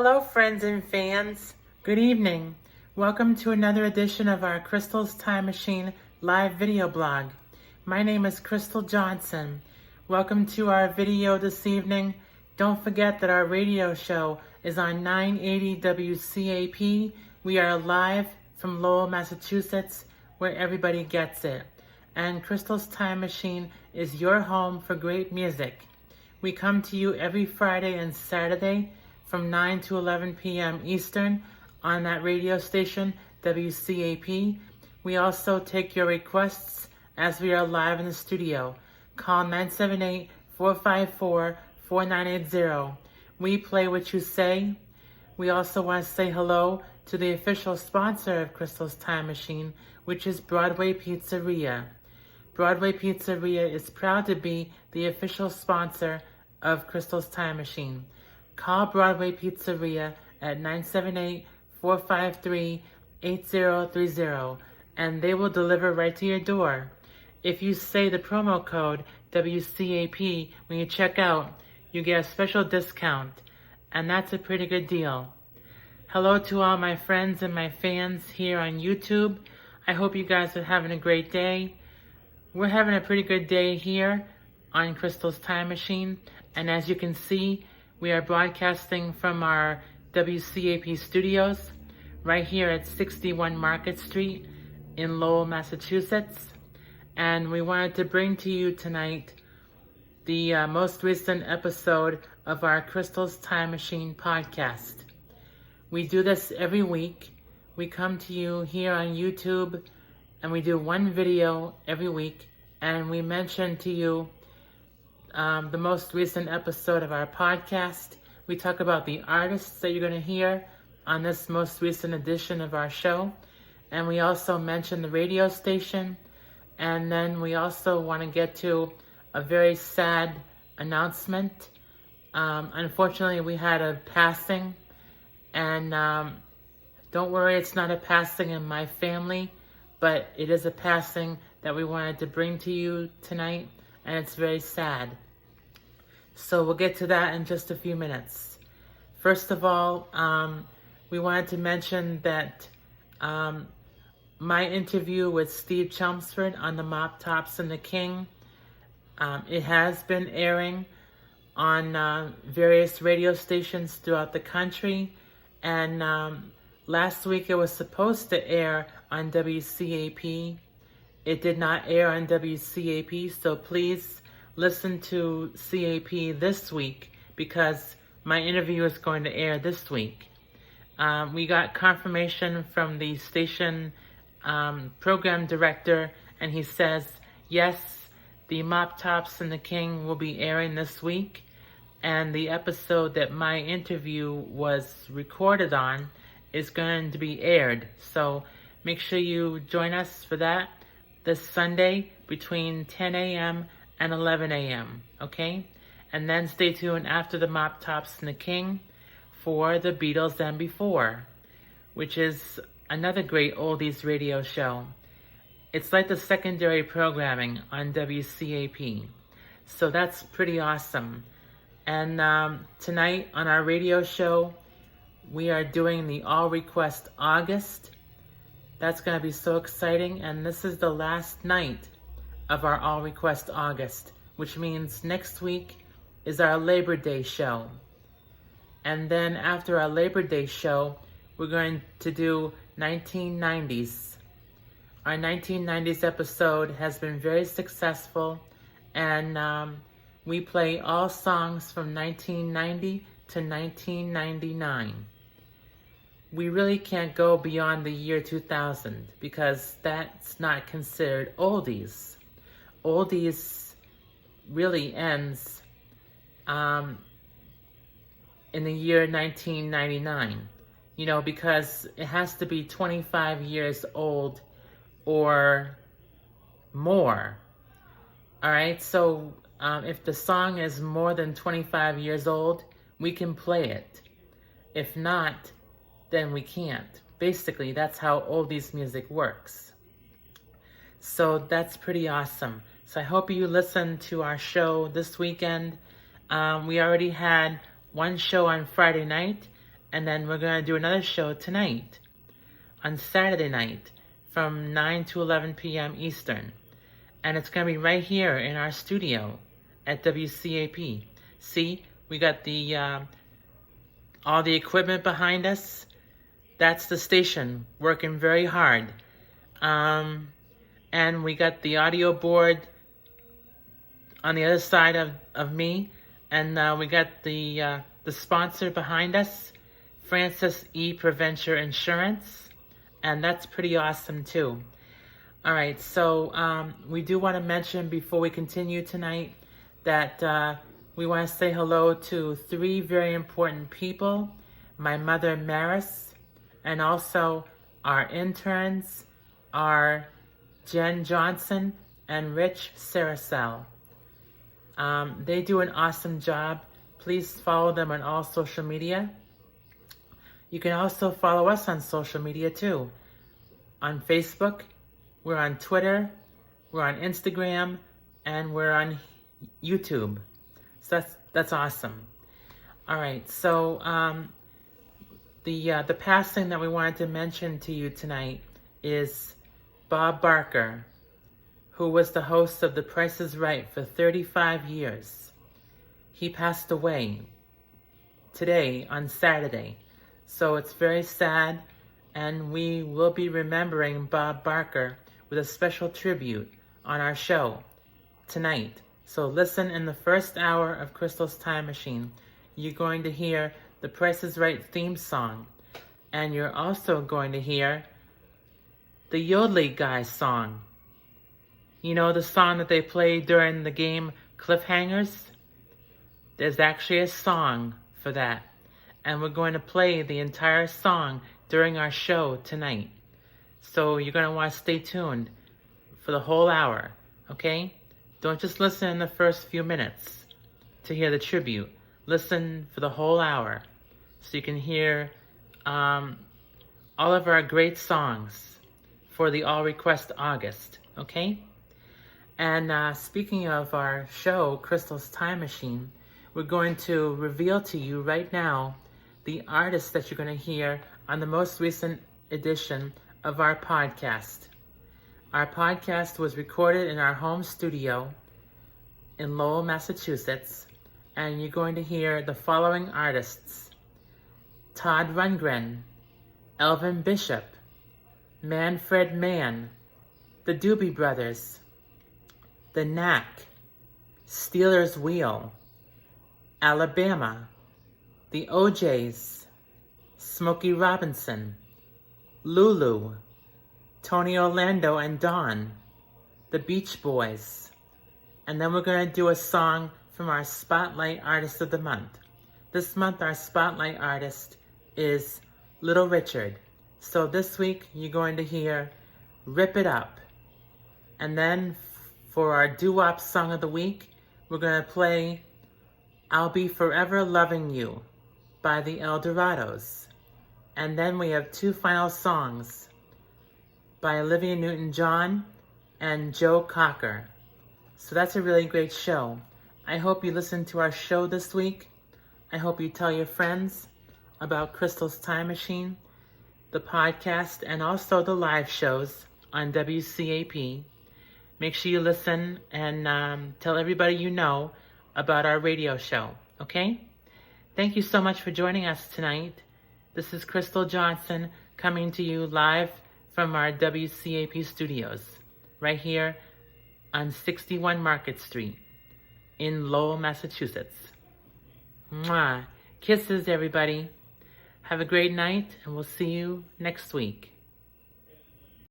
Hello, friends and fans. Good evening. Welcome to another edition of our Crystal's Time Machine live video blog. My name is Crystal Johnson. Welcome to our video this evening. Don't forget that our radio show is on 980 WCAP. We are live from Lowell, Massachusetts, where everybody gets it. And Crystal's Time Machine is your home for great music. We come to you every Friday and Saturday from 9 to 11 p.m. Eastern on that radio station, WCAP. We also take your requests as we are live in the studio. Call 978-454-4980. We play what you say. We also want to say hello to the official sponsor of Crystal's Time Machine, which is Broadway Pizzeria. Broadway Pizzeria is proud to be the official sponsor of Crystal's Time Machine. Call Broadway Pizzeria at 978-453-8030 and they will deliver right to your door. If you say the promo code WCAP when you check out, you get a special discount, and that's a pretty good deal. Hello to all my friends and my fans here on YouTube. I hope you guys are having a great day. We're having a pretty good day here on Crystal's Time Machine, and as you can see, we are broadcasting from our WCAP studios right here at 61 Market Street in Lowell, Massachusetts. And we wanted to bring to you tonight the most recent episode of our Crystal's Time Machine podcast. We do this every week. We come to you here on YouTube and we do one video every week, and we mention to you the most recent episode of our podcast. We talk about the artists that you're going to hear on this most recent edition of our show. And we also mention the radio station. And then we also want to get to a very sad announcement. Unfortunately, we had a passing. And don't worry, it's not a passing in my family, but it is a passing that we wanted to bring to you tonight. And it's very sad. So we'll get to that in just a few minutes. First of all, we wanted to mention that my interview with Steve Chelmsford on the Mop Tops and the King, it has been airing on various radio stations throughout the country. And last week it was supposed to air on WCAP. It did not air on WCAP, so please listen to CAP this week because my interview is going to air this week. We got confirmation from the station program director, and he says, yes, the Mop Tops and the King will be airing this week, and the episode that my interview was recorded on is going to be aired. So make sure you join us for that this Sunday between 10 a.m. and 11 a.m., okay? And then stay tuned after the Mop Tops and the King for the Beatles and Before, which is another great oldies radio show. It's like the secondary programming on WCAP. So that's pretty awesome. And tonight on our radio show, we are doing the All Request August. That's going to be so exciting. And this is the last night of our All Request August, which means next week is our Labor Day show. And then after our Labor Day show, we're going to do 1990s. Our 1990s episode has been very successful, and we play all songs from 1990 to 1999. We really can't go beyond the year 2000 because that's not considered oldies. Oldies really ends in the year 1999, because it has to be 25 years old or more. All right, so if the song is more than 25 years old, we can play it. If not, then we can't. Basically, that's how oldies music works. So that's pretty awesome. So I hope you listen to our show this weekend. We already had one show on Friday night, And then we're going to do another show tonight, on Saturday night, from 9 to 11 p.m. Eastern. And it's going to be right here in our studio at WCAP. See, we got the all the equipment behind us. That's the station working very hard. And we got the audio board on the other side of me. And we got the sponsor behind us, Francis E. Proventure Insurance. And that's pretty awesome too. All right, so we do want to mention before we continue tonight that we want to say hello to 3 very important people. My mother, Maris, and also our interns are Jen Johnson and Rich Saracel. They do an awesome job. Please follow them on all social media. You can also follow us on social media too. On Facebook, we're on Twitter, we're on Instagram, and we're on YouTube. So that's awesome. All right, so the passing that we wanted to mention to you tonight is Bob Barker, who was the host of The Price is Right for 35 years. He passed away today on Saturday. So it's very sad, and we will be remembering Bob Barker with a special tribute on our show tonight. So listen, in the first hour of Crystal's Time Machine, you're going to hear the Price is Right theme song, and you're also going to hear the Yodely Guys song. You know, the song that they played during the game Cliffhangers? There's actually a song for that. And we're going to play the entire song during our show tonight. So you're going to want to stay tuned for the whole hour, okay? Don't just listen in the first few minutes to hear the tribute. Listen for the whole hour so you can hear all of our great songs for the All Request August, okay? And speaking of our show, Crystal's Time Machine, we're going to reveal to you right now the artists that you're going to hear on the most recent edition of our podcast. Our podcast was recorded in our home studio in Lowell, Massachusetts, and you're going to hear the following artists: Todd Rundgren, Elvin Bishop, Manfred Mann, the Doobie Brothers, The Knack, Steelers Wheel, Alabama, the OJs, Smokey Robinson, Lulu, Tony Orlando and Dawn, the Beach Boys. And then we're going to do a song from our Spotlight Artist of the Month. This month our Spotlight Artist is Little Richard. So this week you're going to hear Rip It Up. And then for our doo-wop song of the week, we're going to play I'll Be Forever Loving You by the Eldorados. And then we have 2 final songs by Olivia Newton-John and Joe Cocker. So that's a really great show. I hope you listen to our show this week. I hope you tell your friends about Crystal's Time Machine, the podcast, and also the live shows on WCAP. Make sure you listen and tell everybody you know about our radio show, okay? Thank you so much for joining us tonight. This is Crystal Johnson coming to you live from our WCAP studios, right here on 61 Market Street in Lowell, Massachusetts. Mwah. Kisses, everybody. Have a great night, and we'll see you next week.